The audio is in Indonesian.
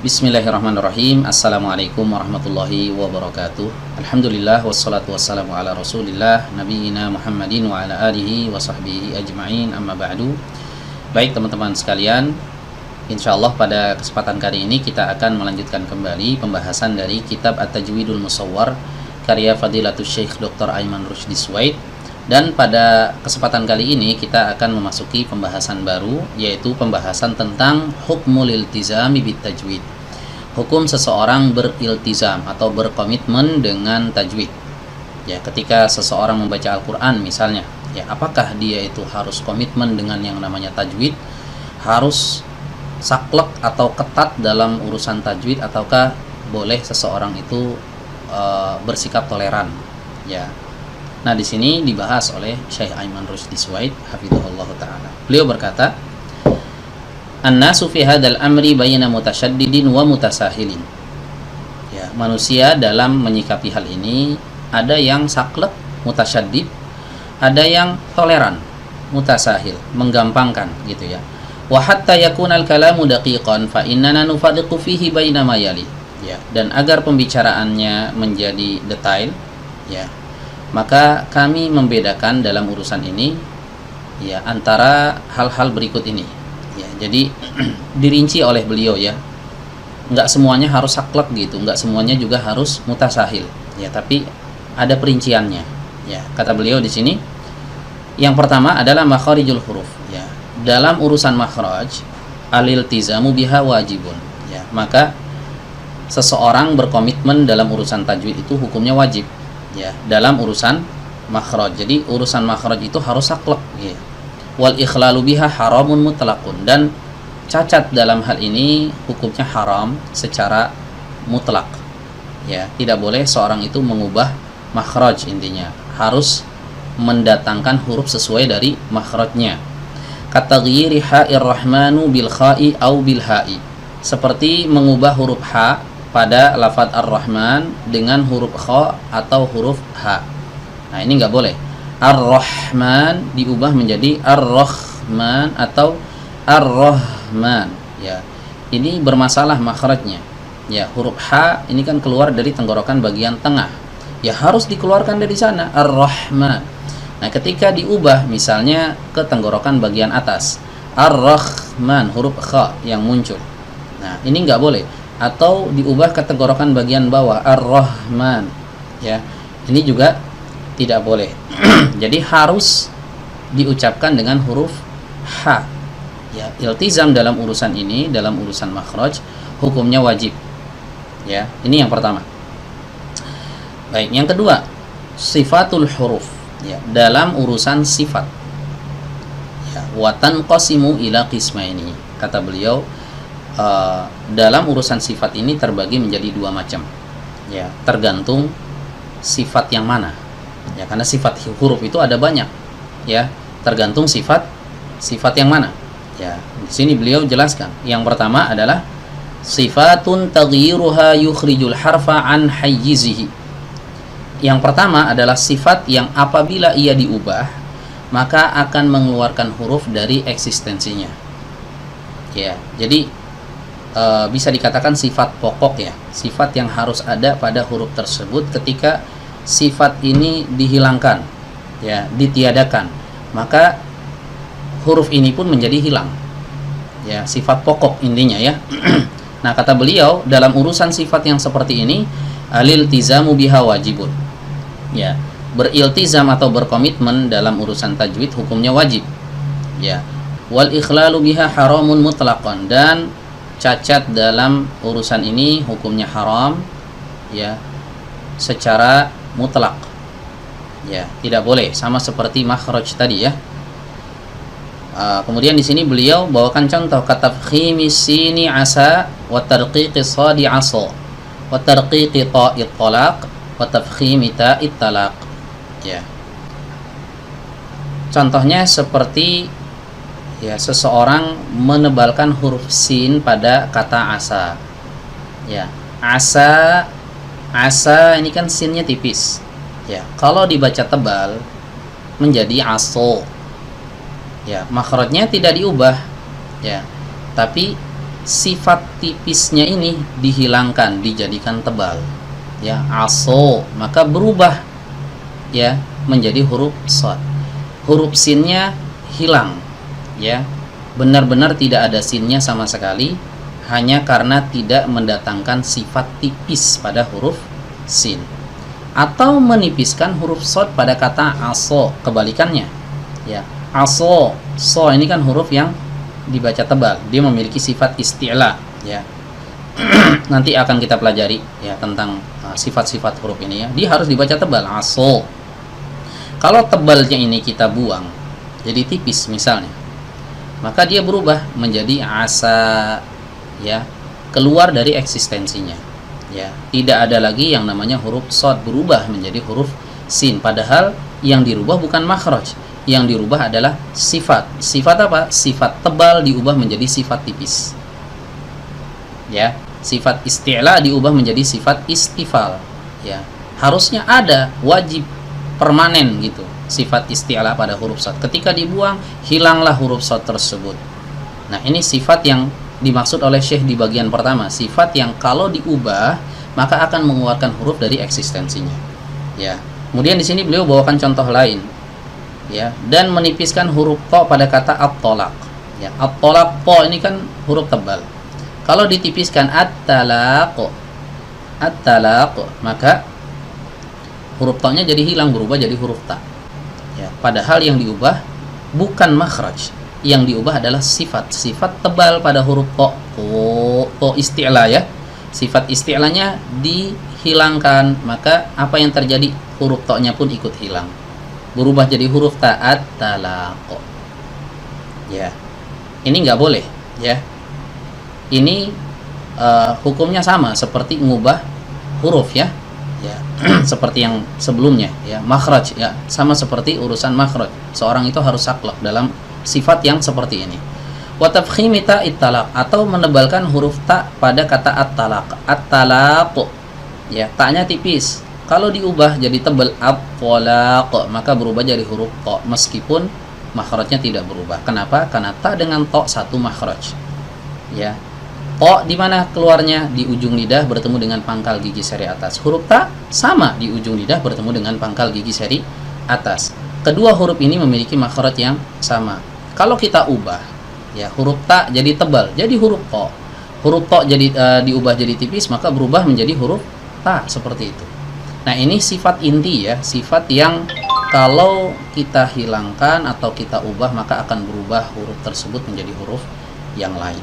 Bismillahirrahmanirrahim. Assalamualaikum warahmatullahi wabarakatuh. Alhamdulillah wassalatu wassalamu ala Rasulillah nabiyina Muhammadin wa ala alihi wa sahbihi ajma'in, amma ba'du. Baik teman-teman sekalian, insyaallah pada kesempatan kali ini kita akan melanjutkan kembali pembahasan dari kitab At-Tajwidul Musawwar karya Fadilatul Syekh Dr. Aiman Rushdie Suwaid. Dan pada kesempatan kali ini kita akan memasuki pembahasan baru, yaitu pembahasan tentang hukmul iltizami bitajwid. Hukum seseorang beriltizam atau berkomitmen dengan tajwid. Ya, ketika seseorang membaca Al-Qur'an misalnya, ya apakah dia itu harus komitmen dengan yang namanya tajwid? Harus saklek atau ketat dalam urusan tajwid, ataukah boleh seseorang itu bersikap toleran? Ya. Nah, di sini dibahas oleh Syekh Aiman Rushdie Suwaid hafizahullah taala. Beliau berkata, "An-nasu fi hadzal amri baina mutasyaddidin wa mutasahilin." Ya, manusia dalam menyikapi hal ini ada yang saklek, mutasyaddid, ada yang toleran, mutasahil, menggampangkan gitu ya. Wa hatta yakunal kalamu daqiqan fa innana nufaddiqu fihi baina ma yali. Ya, dan agar pembicaraannya menjadi detail, ya, maka kami membedakan dalam urusan ini ya antara hal-hal berikut ini. Ya, jadi dirinci oleh beliau ya. Enggak semuanya harus saklek gitu, enggak semuanya juga harus mutasahil. Ya, tapi ada perinciannya. Ya, kata beliau di sini, yang pertama adalah makharijul huruf. Ya, dalam urusan makhraj, al-iltizamu biha wajibun. Ya, maka seseorang berkomitmen dalam urusan tajwid itu hukumnya wajib. Ya, dalam urusan makhraj. Jadi urusan makhraj itu harus saklek ya. Wal ikhlalu biha haramun mutlaqun, dan cacat dalam hal ini hukumnya haram secara mutlak. Ya, tidak boleh seorang itu mengubah makhraj, intinya harus mendatangkan huruf sesuai dari makhrajnya. Kataghyiri ha'ir rahmanu bil kha'i au bil ha'i. Seperti mengubah huruf ha pada lafadz ar-Rahman dengan huruf kha atau huruf ha. Nah, ini nggak boleh. Ar-Rahman diubah menjadi ar-Rahman atau ar-Rahman. Ya, ini bermasalah makhrajnya. Ya, huruf ha ini kan keluar dari tenggorokan bagian tengah. Ya, harus dikeluarkan dari sana, ar-Rahman. Nah, ketika diubah misalnya ke tenggorokan bagian atas, ar-Rahman, huruf kha yang muncul. Nah, ini nggak boleh. Atau diubah ke tenggorokan bagian bawah, ar-Rahman. Ya, ini juga tidak boleh. Jadi harus diucapkan dengan huruf ha. Ya, iltizam dalam urusan ini, dalam urusan makhraj, hukumnya wajib. Ya, ini yang pertama. Baik, yang kedua, sifatul huruf. Ya, dalam urusan sifat. Ya, wa tanqasimu ila qismaini. Kata beliau, dalam urusan sifat ini terbagi menjadi dua macam. Ya, tergantung sifat yang mana. Ya, karena sifat huruf itu ada banyak. Ya, tergantung sifat yang mana. Ya, di sini beliau jelaskan. Yang pertama adalah sifatun taghyiruha yukhrijul harfa an hayyizihi. Yang pertama adalah sifat yang apabila ia diubah maka akan mengeluarkan huruf dari eksistensinya. Ya, jadi bisa dikatakan sifat pokok ya, sifat yang harus ada pada huruf tersebut. Ketika sifat ini dihilangkan, ya, ditiadakan, maka huruf ini pun menjadi hilang. Ya, sifat pokok intinya ya. Nah, kata beliau, dalam urusan sifat yang seperti ini, aliltizamu biha wajibun. Ya, beriltizam atau berkomitmen dalam urusan tajwid hukumnya wajib. Ya, wal ikhlalu biha haramun mutlaqan, dan cacat dalam urusan ini hukumnya haram ya secara mutlak. Ya, tidak boleh, sama seperti makhraj tadi ya. Kemudian di sini beliau bawakan contoh kata tafkhimis sini asa wa tarqiqis shadi asa wa tarqiqi ta'it talaq wa tafkhimi ta'it talaq. Ya. Contohnya seperti ya, seseorang menebalkan huruf sin pada kata asa. Ya, asa ini kan sinnya tipis. Ya, kalau dibaca tebal menjadi aso. Ya, makhrajnya tidak diubah. Ya, tapi sifat tipisnya ini dihilangkan, dijadikan tebal, ya, aso, maka berubah, ya, menjadi huruf shad. Huruf sinnya hilang, ya, benar-benar tidak ada sinnya sama sekali, hanya karena tidak mendatangkan sifat tipis pada huruf sin. Atau menipiskan huruf shad pada kata aso, kebalikannya, ya, aso, so ini kan huruf yang dibaca tebal, dia memiliki sifat isti'la, ya. Nanti akan kita pelajari, ya, tentang sifat-sifat huruf ini, ya. Dia harus dibaca tebal, aso. Kalau tebalnya ini kita buang jadi tipis misalnya, maka dia berubah menjadi asa, ya, keluar dari eksistensinya, ya. Tidak ada lagi yang namanya huruf shad, berubah menjadi huruf sin, padahal yang dirubah bukan makhraj, yang dirubah adalah sifat. Sifat apa? Sifat tebal diubah menjadi sifat tipis, ya. Sifat isti'la diubah menjadi sifat istifal, ya. Harusnya ada, wajib, permanen gitu, sifat isti'la pada huruf shad. Ketika dibuang, hilanglah huruf shad tersebut. Nah, ini sifat yang dimaksud oleh Syekh di bagian pertama, sifat yang kalau diubah maka akan mengeluarkan huruf dari eksistensinya, ya. Kemudian di sini beliau bawakan contoh lain, ya, dan menipiskan huruf to pada kata at-tolak, ya. At-tolak, to ini kan huruf tebal, kalau ditipiskan at-talaq, maka huruf to nya jadi hilang, berubah jadi huruf ta, ya. Padahal yang diubah bukan makhraj, yang diubah adalah sifat tebal pada huruf to isti'la, ya. Sifat isti'lanya dihilangkan, maka apa yang terjadi? Huruf to nya pun ikut hilang, berubah jadi huruf ta'at talaqo, ya. Ini nggak boleh, ya. Ini hukumnya sama seperti mengubah huruf, ya, ya. Seperti yang sebelumnya, ya, makhraj, ya, sama seperti urusan makhraj, seorang itu harus saklek dalam sifat yang seperti ini. Wa tafkhimi ta'it talaq, atau menebalkan huruf ta pada kata at-talaq, at-talaq, ya, ta-nya tipis, kalau diubah jadi tebal at-talaq, maka berubah jadi huruf to, meskipun makhrajnya tidak berubah. Kenapa? Karena ta dengan to satu makhraj, ya. To di mana keluarnya? Di ujung lidah bertemu dengan pangkal gigi seri atas. Huruf ta sama, di ujung lidah bertemu dengan pangkal gigi seri atas. Kedua huruf ini memiliki makhraj yang sama. Kalau kita ubah, ya, huruf ta jadi tebal, jadi huruf to. Huruf to jadi diubah jadi tipis, maka berubah menjadi huruf ta, seperti itu. Nah, ini sifat inti, ya, sifat yang kalau kita hilangkan atau kita ubah maka akan berubah huruf tersebut menjadi huruf yang lain.